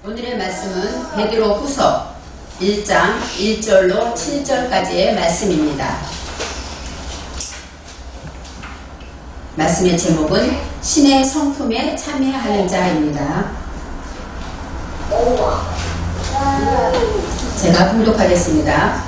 오늘의 말씀은 베드로 후서 1장 1절로 7절까지의 말씀입니다. 말씀의 제목은 신의 성품에 참여하는 자입니다. 제가 봉독하겠습니다.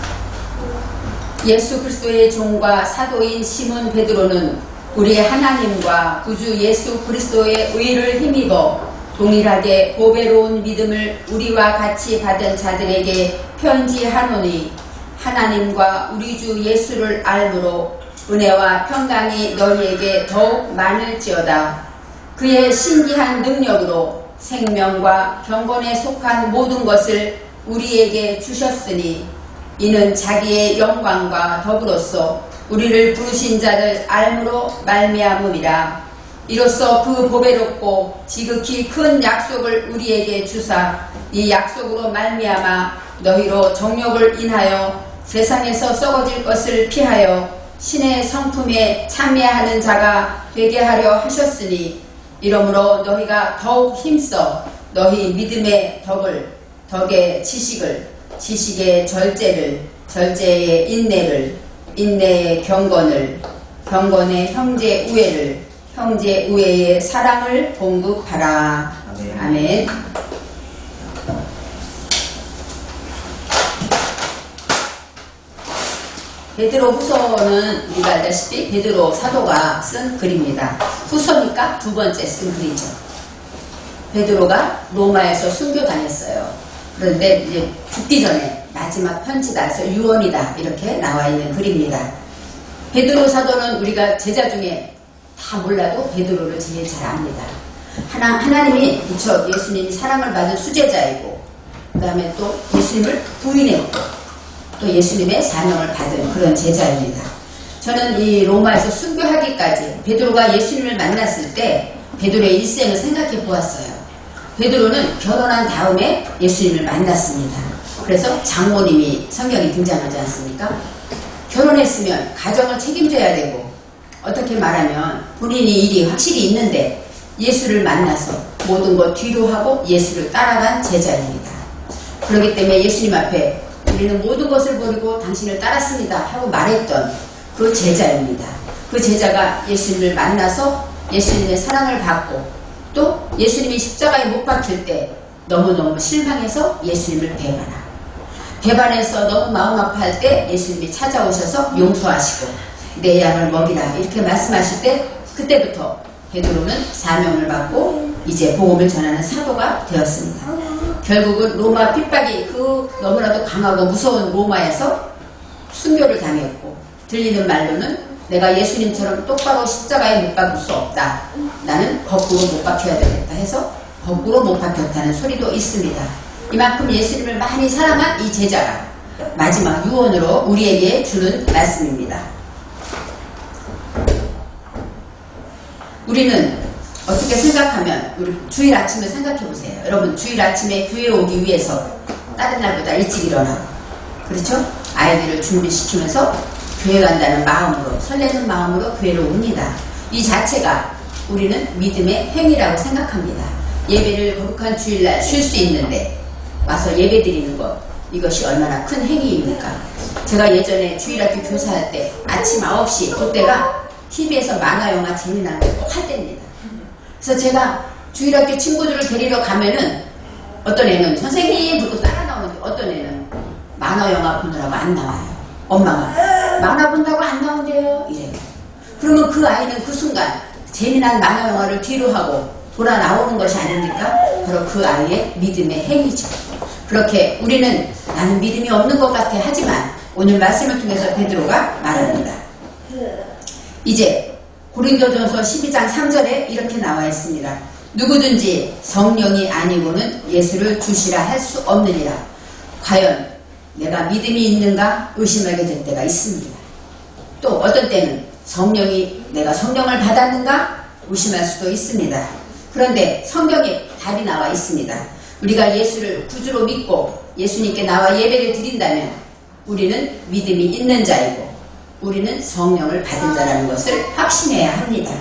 예수 그리스도의 종과 사도인 시몬 베드로는 우리 하나님과 구주 예수 그리스도의 의를 힘입어 동일하게 보배로운 믿음을 우리와 같이 받은 자들에게 편지하노니, 하나님과 우리 주 예수를 알므로 은혜와 평강이 너희에게 더욱 많을지어다. 그의 신기한 능력으로 생명과 경건에 속한 모든 것을 우리에게 주셨으니, 이는 자기의 영광과 더불어서 우리를 부르신 자를 알므로 말미암음이라. 이로써 그 보배롭고 지극히 큰 약속을 우리에게 주사 이 약속으로 말미암아 너희로 정욕을 인하여 세상에서 썩어질 것을 피하여 신의 성품에 참여하는 자가 되게 하려 하셨으니, 이러므로 너희가 더욱 힘써 너희 믿음의 덕을, 덕의 지식을, 지식의 절제를, 절제의 인내를, 인내의 경건을, 경건의 형제 우애를, 형제 우애의 사랑을 공급하라. 아멘. 베드로 후서는 우리가 알다시피 베드로 사도가 쓴 글입니다. 후서니까 두 번째 쓴 글이죠. 베드로가 로마에서 순교 다녔어요. 그런데 이제 죽기 전에 마지막 편지다 해서 유언이다 이렇게 나와 있는 글입니다. 베드로 사도는 우리가 제자 중에 다 몰라도 베드로를 제일 잘 압니다. 하나님이 예수님이 사랑을 받은 수제자이고, 그 다음에 또 예수님을 부인했고, 또 예수님의 사명을 받은 그런 제자입니다. 저는 이 로마에서 순교하기까지 베드로가 예수님을 만났을 때 베드로의 일생을 생각해 보았어요. 베드로는 결혼한 다음에 예수님을 만났습니다. 그래서 장모님이 성경에 등장하지 않습니까? 결혼했으면 가정을 책임져야 되고, 어떻게 말하면 본인이 일이 확실히 있는데 예수를 만나서 모든 것 뒤로 하고 예수를 따라간 제자입니다. 그렇기 때문에 예수님 앞에 우리는 모든 것을 버리고 당신을 따랐습니다 하고 말했던 그 제자입니다. 그 제자가 예수님을 만나서 예수님의 사랑을 받고, 또 예수님이 십자가에 못 박힐 때 너무너무 실망해서 예수님을 배반해서 너무 마음 아파할 때 예수님이 찾아오셔서 용서하시고 내 양을 먹이라 이렇게 말씀하실 때, 그때부터 베드로는 사명을 받고 이제 복음을 전하는 사도가 되었습니다. 결국은 로마 핍박이 그 너무나도 강하고 무서운 로마에서 순교를 당했고, 들리는 말로는 내가 예수님처럼 똑바로 십자가에 못 박을 수 없다, 나는 거꾸로 못 박혀야 되겠다 해서 거꾸로 못 박혔다는 소리도 있습니다. 이만큼 예수님을 많이 사랑한 이 제자가 마지막 유언으로 우리에게 주는 말씀입니다. 우리는 어떻게 생각하면, 우리 주일 아침을 생각해 보세요. 여러분, 주일 아침에 교회 오기 위해서 다른 날보다 일찍 일어나고, 그렇죠? 아이들을 준비시키면서 교회 간다는 마음으로, 설레는 마음으로 교회를 옵니다. 이 자체가 우리는 믿음의 행위라고 생각합니다. 예배를 거룩한 주일날 쉴 수 있는데 와서 예배 드리는 것, 이것이 얼마나 큰 행위입니까? 제가 예전에 주일학교 교사할 때 아침 9시, 그때가 TV에서 만화영화 재미나는 거 꼭 할 때입니다. 그래서 제가 주일학교 친구들을 데리러 가면은 어떤 애는 선생님 부르고 따라 나오는데, 어떤 애는 만화영화 보느라고 안 나와요. 엄마가 만화 본다고 안 나온대요 이래요. 그러면 그 아이는 그 순간 재미난 만화영화를 뒤로 하고 돌아 나오는 것이 아닙니까? 바로 그 아이의 믿음의 행위죠. 그렇게 우리는 나는 믿음이 없는 것 같아 하지만 오늘 말씀을 통해서 베드로가 말합니다. 이제 고린도전서 12장 3절에 이렇게 나와 있습니다. 누구든지 성령이 아니고는 예수를 주시라 할 수 없느니라. 과연 내가 믿음이 있는가 의심하게 될 때가 있습니다. 또 어떤 때는 내가 성령을 받았는가 의심할 수도 있습니다. 그런데 성경에 답이 나와 있습니다. 우리가 예수를 구주로 믿고 예수님께 나와 예배를 드린다면 우리는 믿음이 있는 자이고 우리는 성령을 받은 자라는 것을 확신해야 합니다.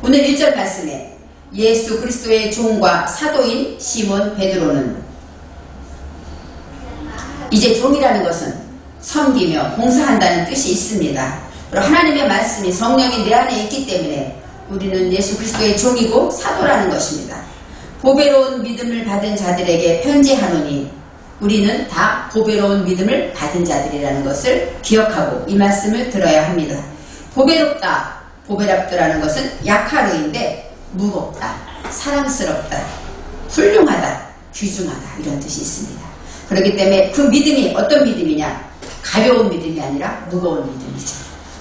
오늘 1절 말씀에 예수 그리스도의 종과 사도인 시몬 베드로는 이제 종이라는 것은 섬기며 봉사한다는 뜻이 있습니다. 그리고 하나님의 말씀이 성령이 내 안에 있기 때문에 우리는 예수 그리스도의 종이고 사도라는 것입니다. 보배로운 믿음을 받은 자들에게 편지하노니 우리는 다 보배로운 믿음을 받은 자들이라는 것을 기억하고 이 말씀을 들어야 합니다. 보배롭다, 보배랍다라는 것은 약하르인데 무겁다, 사랑스럽다, 훌륭하다, 귀중하다 이런 뜻이 있습니다. 그렇기 때문에 그 믿음이 어떤 믿음이냐? 가벼운 믿음이 아니라 무거운 믿음이죠.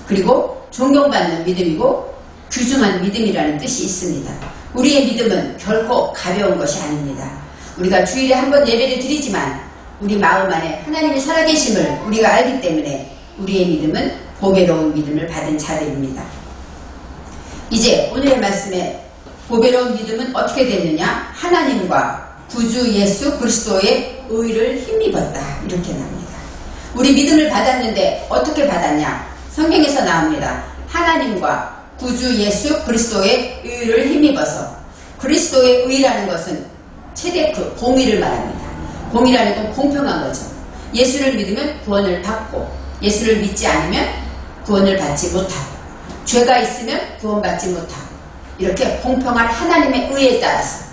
그리고 존경받는 믿음이고 귀중한 믿음이라는 뜻이 있습니다. 우리의 믿음은 결코 가벼운 것이 아닙니다. 우리가 주일에 한 번 예배를 드리지만 우리 마음 안에 하나님이 살아계심을 우리가 알기 때문에 우리의 믿음은 보배로운 믿음을 받은 자들입니다. 이제 오늘의 말씀에 보배로운 믿음은 어떻게 됐느냐? 하나님과 구주 예수 그리스도의 의를 힘입었다 이렇게 나옵니다. 우리 믿음을 받았는데 어떻게 받았냐? 성경에서 나옵니다. 하나님과 구주 예수 그리스도의 의를 힘입어서. 그리스도의 의라는 것은 최대 그 공의를 말합니다. 공의라는 건 공평한 거죠. 예수를 믿으면 구원을 받고 예수를 믿지 않으면 구원을 받지 못하고 죄가 있으면 구원받지 못하고 이렇게 공평한 하나님의 의에 따라서.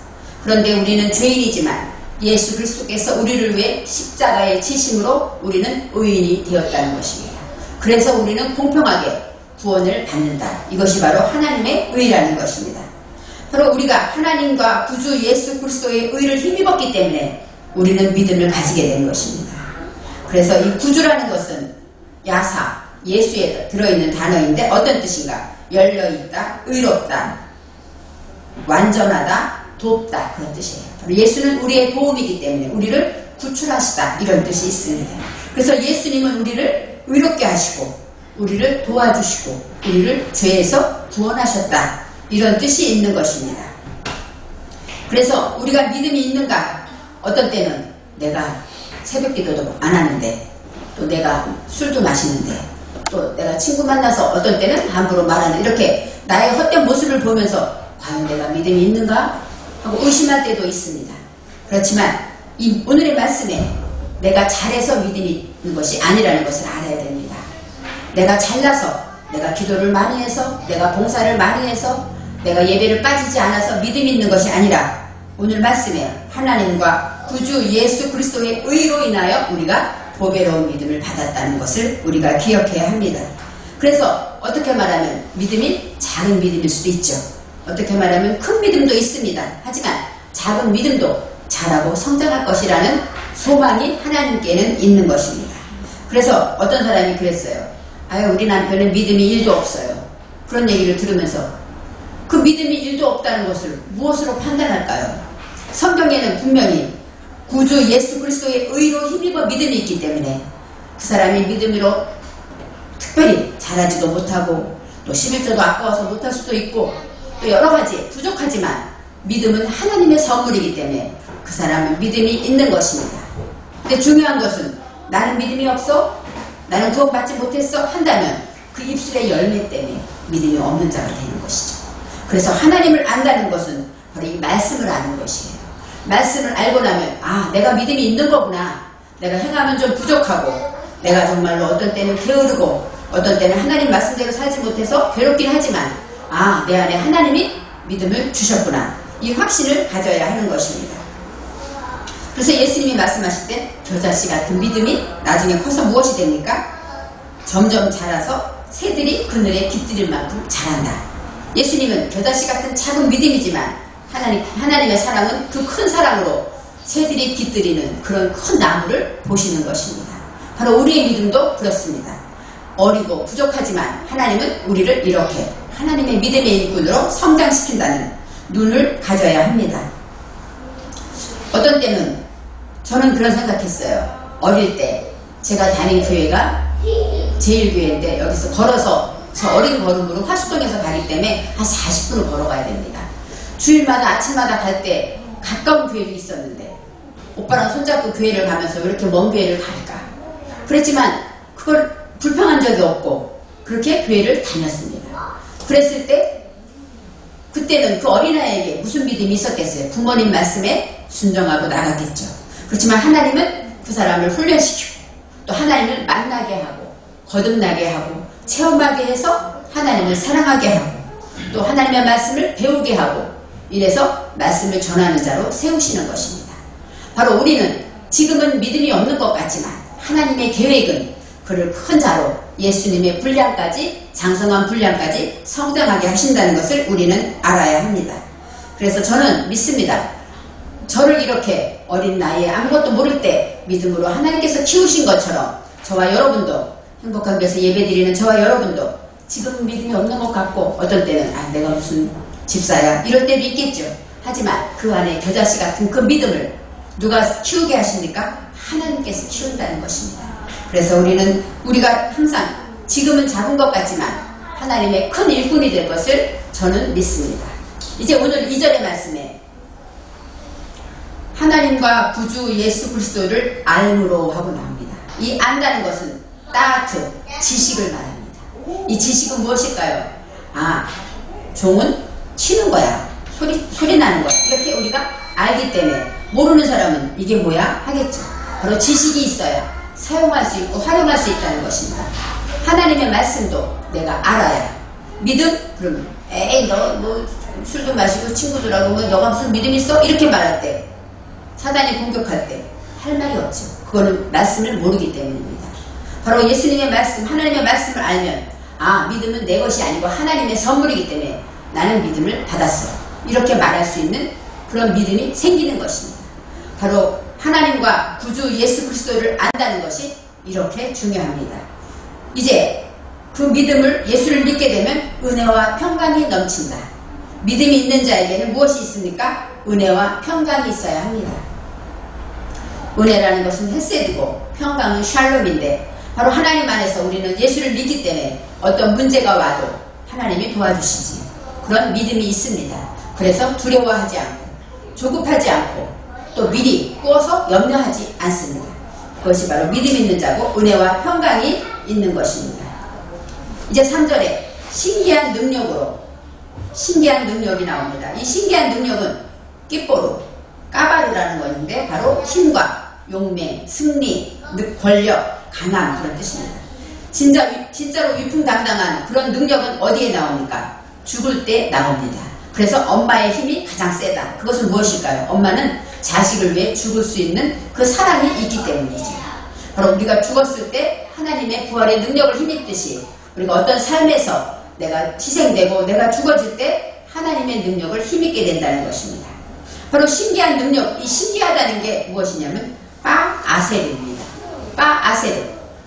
그런데 우리는 죄인이지만 예수 그리스도께서 우리를 위해 십자가의 지심으로 우리는 의인이 되었다는 것입니다. 그래서 우리는 공평하게 구원을 받는다. 이것이 바로 하나님의 의라는 것입니다. 바로 우리가 하나님과 구주 예수 그리스도의 의를 힘입었기 때문에 우리는 믿음을 가지게 된 것입니다. 그래서 이 구주라는 것은 야사, 예수에 들어있는 단어인데 어떤 뜻인가? 열려있다, 의롭다, 완전하다, 돕다 그런 뜻이에요. 예수는 우리의 도움이기 때문에 우리를 구출하시다 이런 뜻이 있습니다. 그래서 예수님은 우리를 의롭게 하시고 우리를 도와주시고 우리를 죄에서 구원하셨다 이런 뜻이 있는 것입니다. 그래서 우리가 믿음이 있는가? 어떤 때는 내가 새벽기도도 안 하는데 또 내가 술도 마시는데 또 내가 친구 만나서 어떤 때는 함부로 말하는 이렇게 나의 헛된 모습을 보면서 과연 내가 믿음이 있는가? 하고 의심할 때도 있습니다. 그렇지만 이 오늘의 말씀에 내가 잘해서 믿음이 있는 것이 아니라는 것을 알아야 됩니다. 내가 잘나서 내가 기도를 많이 해서 내가 봉사를 많이 해서 내가 예배를 빠지지 않아서 믿음이 있는 것이 아니라 오늘 말씀에 하나님과 구주 예수 그리스도의 의로 인하여 우리가 보배로운 믿음을 받았다는 것을 우리가 기억해야 합니다. 그래서 어떻게 말하면 믿음이 작은 믿음일 수도 있죠. 어떻게 말하면 큰 믿음도 있습니다. 하지만 작은 믿음도 자라고 성장할 것이라는 소망이 하나님께는 있는 것입니다. 그래서 어떤 사람이 그랬어요. 아유 우리 남편은 믿음이 1도 없어요. 그런 얘기를 들으면서 그 믿음이 1도 없다는 것을 무엇으로 판단할까요? 성경에는 분명히 구주 예수 그리스도의 의로 힘입어 믿음이 있기 때문에 그 사람이 믿음으로 특별히 잘하지도 못하고 또 11조도 아까워서 못할 수도 있고 또 여러가지 부족하지만 믿음은 하나님의 선물이기 때문에 그 사람은 믿음이 있는 것입니다. 근데 중요한 것은 나는 믿음이 없어? 나는 구원받지 못했어? 한다면 그 입술의 열매 때문에 믿음이 없는 자가 되는 것이죠. 그래서 하나님을 안다는 것은 바로 이 말씀을 아는 것이에요. 말씀을 알고 나면 아 내가 믿음이 있는 거구나. 내가 행하면 좀 부족하고 내가 정말로 어떤 때는 게으르고 어떤 때는 하나님 말씀대로 살지 못해서 괴롭긴 하지만 아 내 안에 하나님이 믿음을 주셨구나. 이 확신을 가져야 하는 것입니다. 그래서 예수님이 말씀하실 때 겨자씨 같은 믿음이 나중에 커서 무엇이 됩니까? 점점 자라서 새들이 그늘에 깃들일 만큼 자란다. 예수님은 겨자씨 같은 작은 믿음이지만 하나님의 사랑은 그 큰 사랑으로 새들이 깃들이는 그런 큰 나무를 보시는 것입니다. 바로 우리의 믿음도 그렇습니다. 어리고 부족하지만 하나님은 우리를 이렇게 하나님의 믿음의 일꾼으로 성장시킨다는 눈을 가져야 합니다. 어떤 때는 저는 그런 생각했어요. 어릴 때 제가 다닌 교회가 제일교회인데 여기서 걸어서 저 어린 걸음으로 화수동에서 가기 때문에 한 40분을 걸어가야 됩니다. 주일마다 아침마다 갈 때 가까운 교회도 있었는데 오빠랑 손잡고 교회를 가면서 왜 이렇게 먼 교회를 갈까? 그랬지만 그걸 불평한 적이 없고 그렇게 교회를 다녔습니다. 그랬을 때 그때는 그 어린아이에게 무슨 믿음이 있었겠어요? 부모님 말씀에 순종하고 나갔겠죠. 그렇지만 하나님은 그 사람을 훈련시키고 또 하나님을 만나게 하고 거듭나게 하고 체험하게 해서 하나님을 사랑하게 하고 또 하나님의 말씀을 배우게 하고 이래서 말씀을 전하는 자로 세우시는 것입니다. 바로 우리는 지금은 믿음이 없는 것 같지만 하나님의 계획은 그를 큰 자로 예수님의 분량까지 장성한 분량까지 성장하게 하신다는 것을 우리는 알아야 합니다. 그래서 저는 믿습니다. 저를 이렇게 어린 나이에 아무것도 모를 때 믿음으로 하나님께서 키우신 것처럼 저와 여러분도 행복한 교회에서 예배드리는 저와 여러분도 지금 믿음이 없는 것 같고 어떤 때는 내가 무슨 집사야 이럴 때도 있겠죠. 하지만 그 안에 겨자씨 같은 그 믿음을 누가 키우게 하십니까? 하나님께서 키운다는 것입니다. 그래서 우리가 항상 지금은 작은 것 같지만 하나님의 큰 일꾼이 될 것을 저는 믿습니다. 이제 오늘 2절의 말씀에 하나님과 구주 예수 그리스도를 알므로 하고 나옵니다. 이 안다는 것은 따트, 지식을 말합니다. 이 지식은 무엇일까요? 종은 치는 거야. 소리 나는 거야. 이렇게 우리가 알기 때문에 모르는 사람은 이게 뭐야? 하겠죠. 바로 지식이 있어야 사용할 수 있고 활용할 수 있다는 것입니다. 하나님의 말씀도 내가 알아야 믿음? 그러면 에이 너 뭐 술도 마시고 친구들하고 뭐 너가 무슨 믿음 있어? 이렇게 말할 때 사단이 공격할 때 할 말이 없죠. 그거는 말씀을 모르기 때문입니다. 바로 예수님의 말씀, 하나님의 말씀을 알면 믿음은 내 것이 아니고 하나님의 선물이기 때문에 나는 믿음을 받았어. 이렇게 말할 수 있는 그런 믿음이 생기는 것입니다. 바로 하나님과 구주 예수 그리스도를 안다는 것이 이렇게 중요합니다. 이제 그 믿음을 예수를 믿게 되면 은혜와 평강이 넘친다. 믿음이 있는 자에게는 무엇이 있습니까? 은혜와 평강이 있어야 합니다. 은혜라는 것은 헤세드고 평강은 샬롬인데 바로 하나님 안에서 우리는 예수를 믿기 때문에 어떤 문제가 와도 하나님이 도와주시지. 그런 믿음이 있습니다. 그래서 두려워하지 않고 조급하지 않고 또 미리 꾸어서 염려하지 않습니다. 그것이 바로 믿음 있는 자고 은혜와 평강이 있는 것입니다. 이제 3절에 신기한 능력이 나옵니다. 이 신기한 능력은 끼뽀로, 까바르라는 것인데 바로 힘과 용맹, 승리, 권력, 강함 그런 뜻입니다. 진짜로 위풍당당한 그런 능력은 어디에 나옵니까? 죽을 때 나옵니다. 그래서 엄마의 힘이 가장 세다. 그것은 무엇일까요? 엄마는 자식을 위해 죽을 수 있는 그 사랑이 있기 때문이죠. 바로 우리가 죽었을 때 하나님의 부활의 능력을 힘입듯이 우리가 어떤 삶에서 내가 희생되고 내가 죽어질 때 하나님의 능력을 힘입게 된다는 것입니다. 바로 신기한 능력, 이 신기하다는 게 무엇이냐면 아세르입니다. 아세르.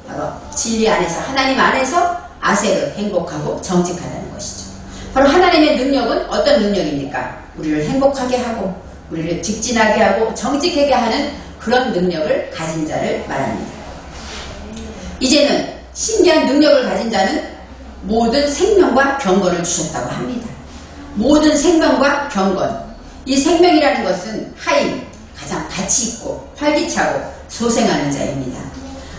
바로 진리 안에서 하나님 안에서 아세르 행복하고 정직하다는 것이죠. 바로 하나님의 능력은 어떤 능력입니까? 우리를 행복하게 하고 우리를 직진하게 하고 정직하게 하는 그런 능력을 가진 자를 말합니다. 이제는 신기한 능력을 가진 자는 모든 생명과 경건을 주셨다고 합니다. 모든 생명과 경건. 이 생명이라는 것은 하임, 가장 가치 있고 활기차고 소생하는 자입니다.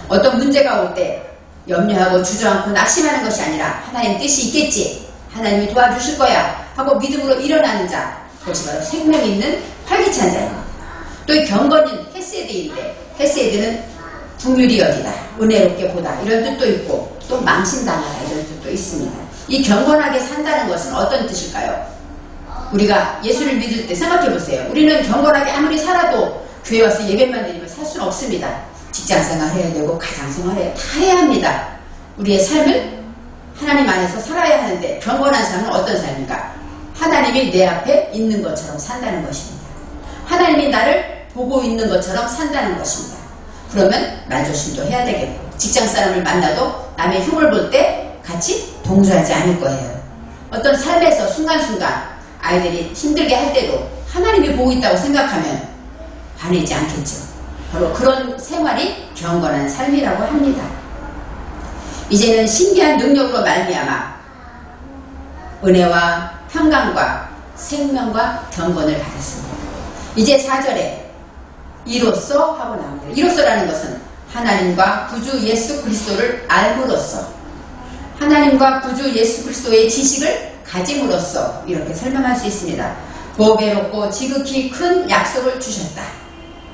어떤 문제가 올 때 염려하고 주저앉고 낙심하는 것이 아니라 하나님 뜻이 있겠지, 하나님이 도와주실 거야 하고 믿음으로 일어나는 자, 그것이 바로 생명 있는 활기찬 자입니다. 또 이 경건은 헤세드인데 헤세드는 긍휼히 여기다, 은혜롭게 보다 이런 뜻도 있고 또 망신당하다 이런 뜻도 있습니다. 이 경건하게 산다는 것은 어떤 뜻일까요? 우리가 예수를 믿을 때 생각해 보세요. 우리는 경건하게 아무리 살아도 교회 와서 예배만 드리면 살 수는 없습니다. 직장생활 해야 되고 가정생활 해야 다 해야 합니다. 우리의 삶을 하나님 안에서 살아야 하는데 경건한 삶은 어떤 삶입니까? 하나님이 내 앞에 있는 것처럼 산다는 것입니다. 하나님이 나를 보고 있는 것처럼 산다는 것입니다. 그러면 말조심도 해야 되겠고 직장사람을 만나도 남의 흉을 볼 때 같이 동조하지 않을 거예요. 어떤 삶에서 순간순간 아이들이 힘들게 할 때도 하나님이 보고 있다고 생각하면 화내지 않겠죠. 바로 그런 생활이 경건한 삶이라고 합니다. 이제는 신기한 능력으로 말미암아 은혜와 평강과 생명과 경건을 받았습니다. 이제 4절에 이로써 하고 나옵니다. 이로써라는 것은 하나님과 구주 예수 그리스도를 알므로써 하나님과 구주 예수 그리스도의 지식을 가짐으로써 이렇게 설명할 수 있습니다. 보배롭고 지극히 큰 약속을 주셨다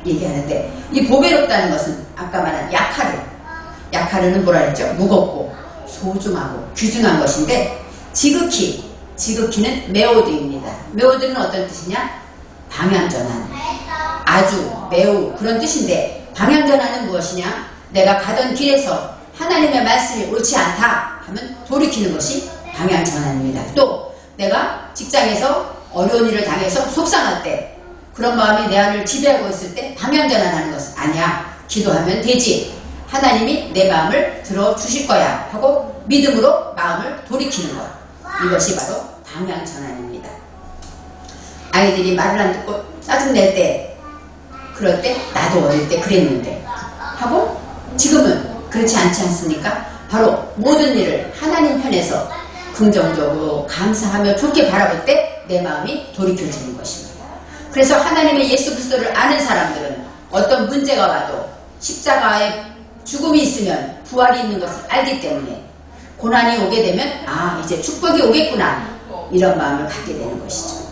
얘기하는데, 이 보배롭다는 것은 아까 말한 약하르는 뭐라 했죠? 무겁고 소중하고 귀중한 것인데, 지극히는 메오드입니다. 메오드는 어떤 뜻이냐? 방향전환, 아주, 매우 그런 뜻인데, 방향전환은 무엇이냐? 내가 가던 길에서 하나님의 말씀이 옳지 않다 하면 돌이키는 것이 방향전환입니다. 또 내가 직장에서 어려운 일을 당해서 속상할 때, 그런 마음이 내 안을 지배하고 있을 때 방향전환하는 것은 아니야, 기도하면 되지, 하나님이 내 마음을 들어주실 거야 하고 믿음으로 마음을 돌이키는 것, 이것이 바로 방향전환입니다. 아이들이 말을 안 듣고 짜증낼 때, 그럴 때 나도 어릴 때 그랬는데 하고, 지금은 그렇지 않지 않습니까? 바로 모든 일을 하나님 편에서 긍정적으로 감사하며 좋게 바라볼 때 내 마음이 돌이켜지는 것입니다. 그래서 하나님의 예수 그리스도를 아는 사람들은 어떤 문제가 와도 십자가에 죽음이 있으면 부활이 있는 것을 알기 때문에, 고난이 오게 되면 이제 축복이 오겠구나, 이런 마음을 갖게 되는 것이죠.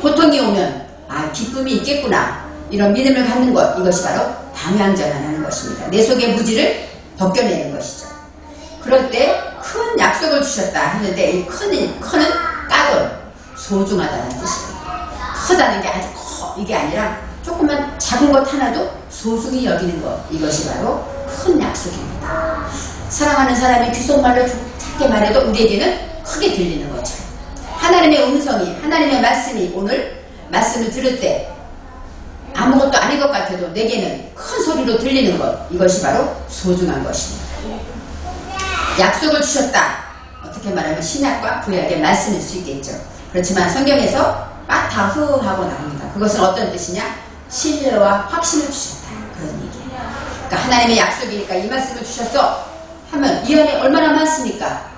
고통이 오면 기쁨이 있겠구나, 이런 믿음을 갖는 것, 이것이 바로 방향전환하는 것입니다. 내 속의 무지를 벗겨내는 것이죠. 그럴 때 큰 약속을 주셨다 하는데, 이 큰은 까돌, 소중하다는 뜻입니다. 크다는 게 아주 이게 아니라 조금만 작은 것 하나도 소중히 여기는 것, 이것이 바로 큰 약속입니다. 사랑하는 사람이 귓속말로 작게 말해도 우리에게는 크게 들리는 거죠. 하나님의 음성이, 하나님의 말씀이, 오늘 말씀을 들을 때 아무것도 아닌 것 같아도 내게는 큰 소리로 들리는 것, 이것이 바로 소중한 것입니다. 약속을 주셨다, 어떻게 말하면 신약과 구약의 말씀일 수 있겠죠. 그렇지만 성경에서 빠타흐 하고 나옵니다. 그것은 어떤 뜻이냐? 신뢰와 확신을 주셨다, 그런 얘기예요. 그러니까 하나님의 약속이니까 이 말씀을 주셨어 하면 이 안에 얼마나 많습니까?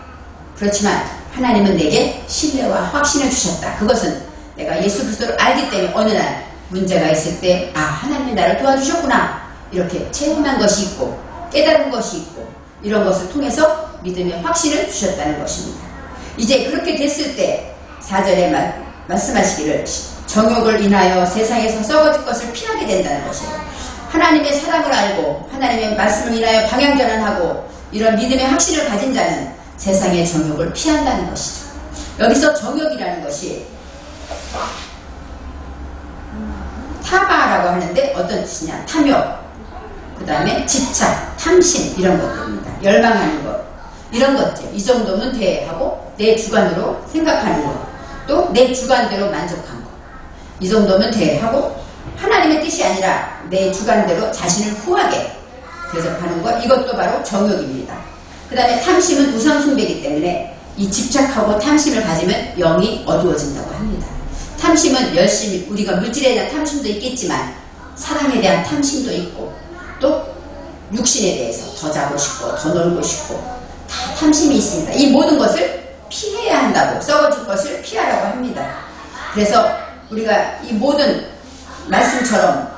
그렇지만 하나님은 내게 신뢰와 확신을 주셨다. 그것은 내가 예수 그리스도를 알기 때문에 어느 날 문제가 있을 때 하나님이 나를 도와주셨구나, 이렇게 체험한 것이 있고 깨달은 것이 있고, 이런 것을 통해서 믿음의 확신을 주셨다는 것입니다. 이제 그렇게 됐을 때 4절에 말씀하시기를, 정욕을 인하여 세상에서 썩어질 것을 피하게 된다는 것이에요. 하나님의 사랑을 알고 하나님의 말씀을 인하여 방향전환하고 이런 믿음의 확신을 가진 자는 세상의 정욕을 피한다는 것이죠. 여기서 정욕이라는 것이 타바라고 하는데 어떤 뜻이냐? 탐욕, 그 다음에 집착, 탐심, 이런 것들입니다. 열망하는 것, 이런 것들, 이 정도면 돼 하고 내 주관으로 생각하는 것, 또 내 주관대로 만족한 것, 이 정도면 돼 하고 하나님의 뜻이 아니라 내 주관대로 자신을 후하게 대접하는 것, 이것도 바로 정욕입니다. 그 다음에 탐심은 우상숭배이기 때문에 이 집착하고 탐심을 가지면 영이 어두워진다고 합니다. 탐심은 열심히, 우리가 물질에 대한 탐심도 있겠지만 사랑에 대한 탐심도 있고, 또 육신에 대해서 더 자고 싶고 더 놀고 싶고 다 탐심이 있습니다. 이 모든 것을 피해야 한다고, 썩어질 것을 피하라고 합니다. 그래서 우리가 이 모든 말씀처럼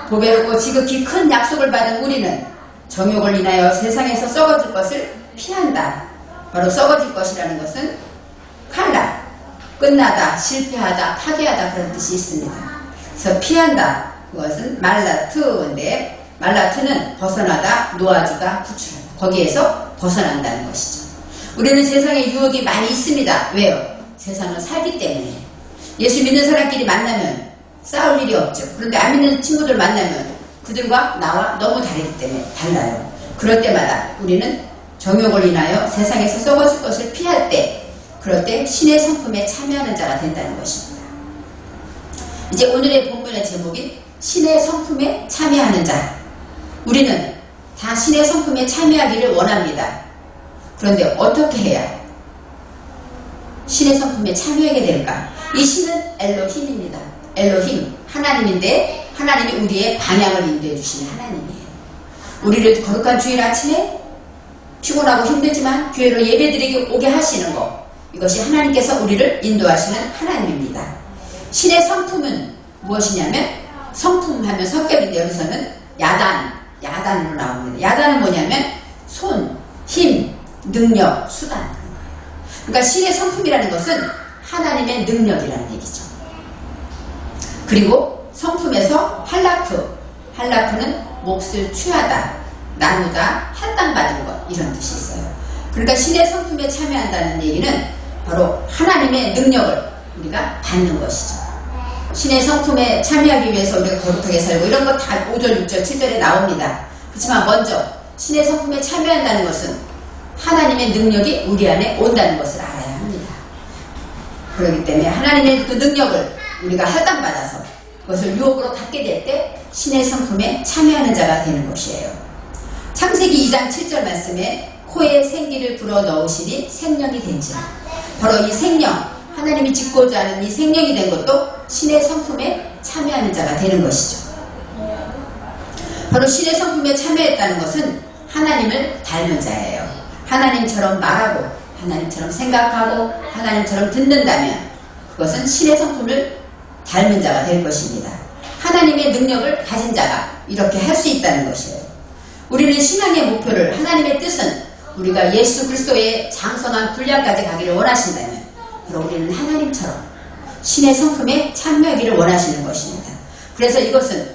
보배롭고 지극히 큰 약속을 받은 우리는 정욕을 인하여 세상에서 썩어질 것을 피한다. 바로 썩어질 것이라는 것은 칼라, 끝나다, 실패하다, 파괴하다, 그런 뜻이 있습니다. 그래서 피한다, 그것은 말라트인데, 말라트는 벗어나다, 노아지다, 구출하다, 거기에서 벗어난다는 것이죠. 우리는 세상에 유혹이 많이 있습니다. 왜요? 세상을 살기 때문에. 예수 믿는 사람끼리 만나면 싸울 일이 없죠. 그런데 안 믿는 친구들 만나면 그들과 나와 너무 다르기 때문에 달라요. 그럴 때마다 우리는 정욕을 인하여 세상에서 썩어질 것을 피할 때, 그럴 때 신의 성품에 참여하는 자가 된다는 것입니다. 이제 오늘의 본문의 제목인 신의 성품에 참여하는 자. 우리는 다 신의 성품에 참여하기를 원합니다. 그런데 어떻게 해야 신의 성품에 참여하게 될까? 이 신은 엘로힘입니다. 엘로힘, 하나님인데 하나님이 우리의 방향을 인도해 주시는 하나님이에요. 우리를 거룩한 주일 아침에 피곤하고 힘들지만 교회로 예배드리게 오게 하시는 것, 이것이 하나님께서 우리를 인도하시는 하나님입니다. 신의 성품은 무엇이냐면, 성품하면 성격인데 여기서는 야단으로 나옵니다. 야단은 뭐냐면 손, 힘, 능력, 수단. 그러니까 신의 성품이라는 것은 하나님의 능력이라는 얘기죠. 그리고 성품에서 할라크는 몫을 취하다, 나누다, 할당받은 것, 이런 뜻이 있어요. 그러니까 신의 성품에 참여한다는 얘기는 바로 하나님의 능력을 우리가 받는 것이죠. 신의 성품에 참여하기 위해서 우리가 거룩하게 살고 이런 거 다 5절, 6절, 7절에 나옵니다. 그렇지만 먼저 신의 성품에 참여한다는 것은 하나님의 능력이 우리 안에 온다는 것을 알아야 합니다. 그렇기 때문에 하나님의 그 능력을 우리가 할당받아서 그것을 유혹으로 갖게 될 때 신의 성품에 참여하는 자가 되는 것이에요. 창세기 2장 7절 말씀에 코에 생기를 불어넣으시니 생명이 된지라. 바로 이 생명, 하나님이 짓고자 하는 이 생명이 된 것도 신의 성품에 참여하는 자가 되는 것이죠. 바로 신의 성품에 참여했다는 것은 하나님을 닮은 자예요. 하나님처럼 말하고 하나님처럼 생각하고 하나님처럼 듣는다면 그것은 신의 성품을 닮은 자가 될 것입니다. 하나님의 능력을 가진 자가 이렇게 할 수 있다는 것이에요. 우리는 신앙의 목표를, 하나님의 뜻은 우리가 예수 그리스도의 장성한 분량까지 가기를 원하신다면 바로 우리는 하나님처럼 신의 성품에 참여하기를 원하시는 것입니다. 그래서 이것은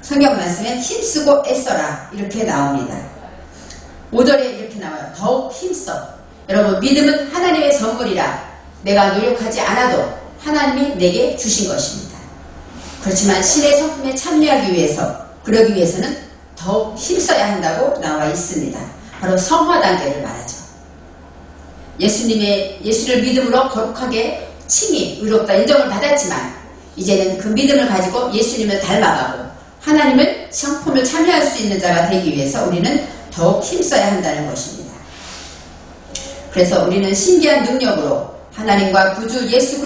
성경 말씀에 힘쓰고 애써라 이렇게 나옵니다. 5절에 이렇게 나와요. 더욱 힘써. 여러분, 믿음은 하나님의 선물이라 내가 노력하지 않아도 하나님이 내게 주신 것입니다. 그렇지만 신의 성품에 참여하기 위해서, 그러기 위해서는 더욱 힘써야 한다고 나와 있습니다. 바로 성화 단계를 말하죠. 예수를 믿음으로 거룩하게 칭의, 의롭다 인정을 받았지만 이제는 그 믿음을 가지고 예수님을 닮아가고 하나님을 성품을 참여할 수 있는 자가 되기 위해서 우리는 더욱 힘써야 한다는 것입니다. 그래서 우리는 신기한 능력으로 하나님과 구주 예수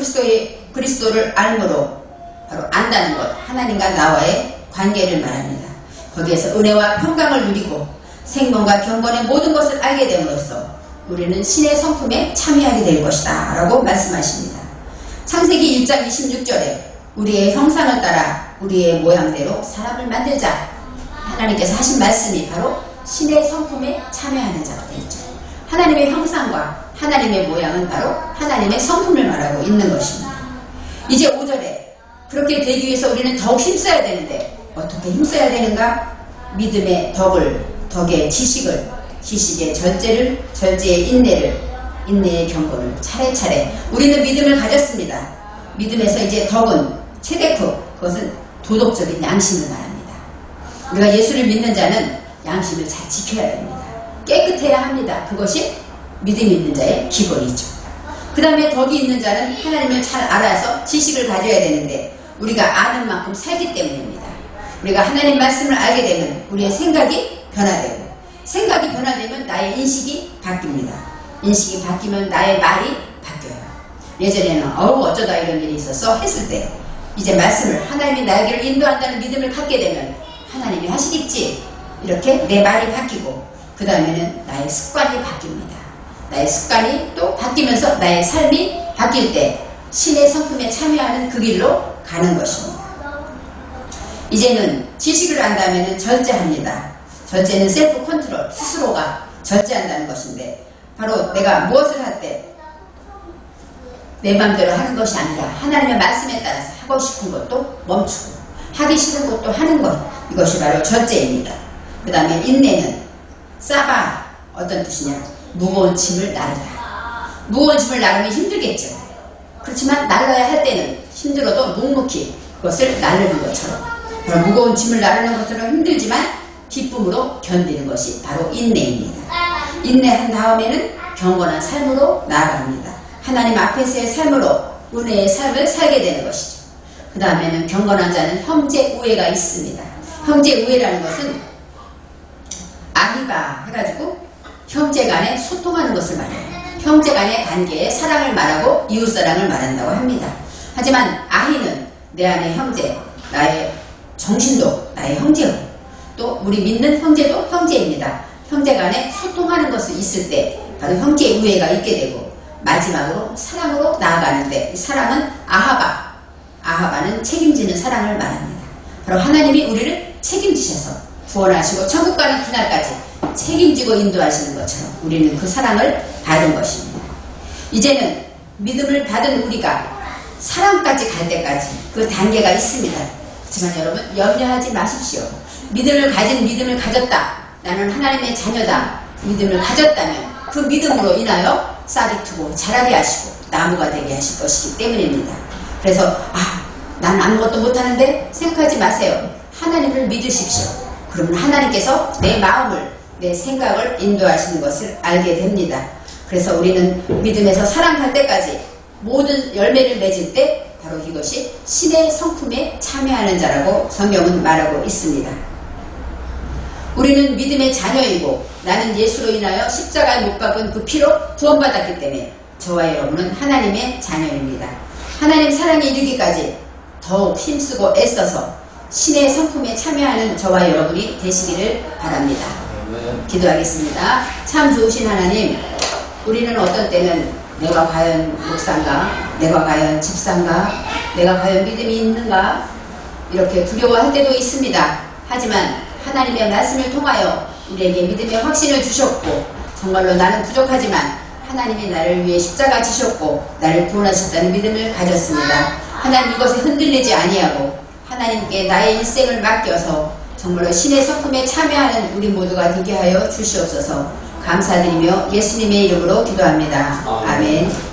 그리스도를 알므로 바로 안다는 것, 하나님과 나와의 관계를 말합니다. 거기에서 은혜와 평강을 누리고 생명과 경건의 모든 것을 알게 됨으로써 우리는 신의 성품에 참여하게 될 것이다 라고 말씀하십니다. 창세기 1장 26절에 우리의 형상을 따라 우리의 모양대로 사람을 만들자, 하나님께서 하신 말씀이 바로 신의 성품에 참여하는 자가 되죠. 하나님의 형상과 하나님의 모양은 바로 하나님의 성품을 말하고 있는 것입니다. 이제 5절에 그렇게 되기 위해서 우리는 더욱 힘써야 되는데 어떻게 힘써야 되는가? 믿음의 덕의 지식의 절제의 인내의 경건을 차례차례 우리는 믿음을 가졌습니다. 믿음에서 이제 덕은 그것은 도덕적인 양심을 말합니다. 우리가 예수를 믿는 자는 양심을 잘 지켜야 됩니다. 깨끗해야 합니다. 그것이 믿음 있는 자의 기본이죠. 그 다음에 덕이 있는 자는 하나님을 잘 알아서 지식을 가져야 되는데 우리가 아는 만큼 살기 때문입니다. 우리가 하나님 말씀을 알게 되면 우리의 생각이 변화되고, 생각이 변화되면 나의 인식이 바뀝니다. 인식이 바뀌면 나의 말이 바뀌어요. 예전에는 어쩌다 이런 일이 있었어 했을 때 이제 말씀을, 하나님이 나에게를 인도한다는 믿음을 갖게 되면 하나님이 하시겠지 이렇게 내 말이 바뀌고, 그 다음에는 나의 습관이 바뀝니다. 나의 습관이 또 바뀌면서 나의 삶이 바뀔 때 신의 성품에 참여하는 그 길로 가는 것입니다. 이제는 지식을 안다면 절제합니다. 절제는 셀프 컨트롤, 스스로가 절제한다는 것인데 바로 내가 무엇을 할 때 내 마음대로 하는 것이 아니라 하나님의 말씀에 따라서 하고 싶은 것도 멈추고 하기 싫은 것도 하는 것, 이것이 바로 절제입니다. 그 다음에 인내는 싸바, 어떤 뜻이냐? 무거운 짐을 나르다. 무거운 짐을 나르면 힘들겠죠. 그렇지만 나르어야 할 때는 힘들어도 묵묵히 그것을 나르는 것처럼, 바로 무거운 짐을 나르는 것처럼 힘들지만 기쁨으로 견디는 것이 바로 인내입니다. 인내한 다음에는 경건한 삶으로 나아갑니다. 하나님 앞에서의 삶으로 은혜의 삶을 살게 되는 것이죠. 그 다음에는 경건한 자는 형제 우애가 있습니다. 형제 우애라는 것은 아히바 해가지고 형제 간에 소통하는 것을 말해요. 형제 간의 관계에 사랑을 말하고 이웃사랑을 말한다고 합니다. 하지만 아히는 내 안의 형제, 나의 정신도 나의 형제고, 또 우리 믿는 형제도 형제입니다. 형제 간에 소통하는 것이 있을 때 바로 형제 우애가 있게 되고, 마지막으로 사랑으로 나아가는데, 이 사랑은 아하바는 책임지는 사랑을 말합니다. 바로 하나님이 우리를 책임지셔서 구원하시고 천국 가는 그날까지 책임지고 인도하시는 것처럼 우리는 그 사랑을 받은 것입니다. 이제는 믿음을 받은 우리가 사랑까지 갈 때까지 그 단계가 있습니다. 하지만 여러분 염려하지 마십시오. 믿음을 가졌다. 나는 하나님의 자녀다. 믿음을 가졌다면 그 믿음으로 인하여 싹이 트고 자라게 하시고 나무가 되게 하실 것이기 때문입니다. 그래서 난 아무것도 못하는데 생각하지 마세요. 하나님을 믿으십시오. 그러면 하나님께서 내 마음을 내 생각을 인도하시는 것을 알게 됩니다. 그래서 우리는 믿음에서 사랑할 때까지 모든 열매를 맺을 때 바로 이것이 신의 성품에 참여하는 자라고 성경은 말하고 있습니다. 우리는 믿음의 자녀이고 나는 예수로 인하여 십자가에 못 박은 그 피로 구원받았기 때문에 저와 여러분은 하나님의 자녀입니다. 하나님 사랑에 이르기까지 더욱 힘쓰고 애써서 신의 성품에 참여하는 저와 여러분이 되시기를 바랍니다. 기도하겠습니다. 참 좋으신 하나님, 우리는 어떤 때는 내가 과연 목사인가? 내가 과연 집사인가? 내가 과연 믿음이 있는가? 이렇게 두려워할 때도 있습니다. 하지만 하나님의 말씀을 통하여 우리에게 믿음의 확신을 주셨고 정말로 나는 부족하지만 하나님이 나를 위해 십자가 지셨고 나를 구원하셨다는 믿음을 가졌습니다. 하나님 이것에 흔들리지 아니하고 하나님께 나의 일생을 맡겨서 정말로 신의 성품에 참여하는 우리 모두가 되게 하여 주시옵소서. 감사드리며 예수님의 이름으로 기도합니다. 아멘.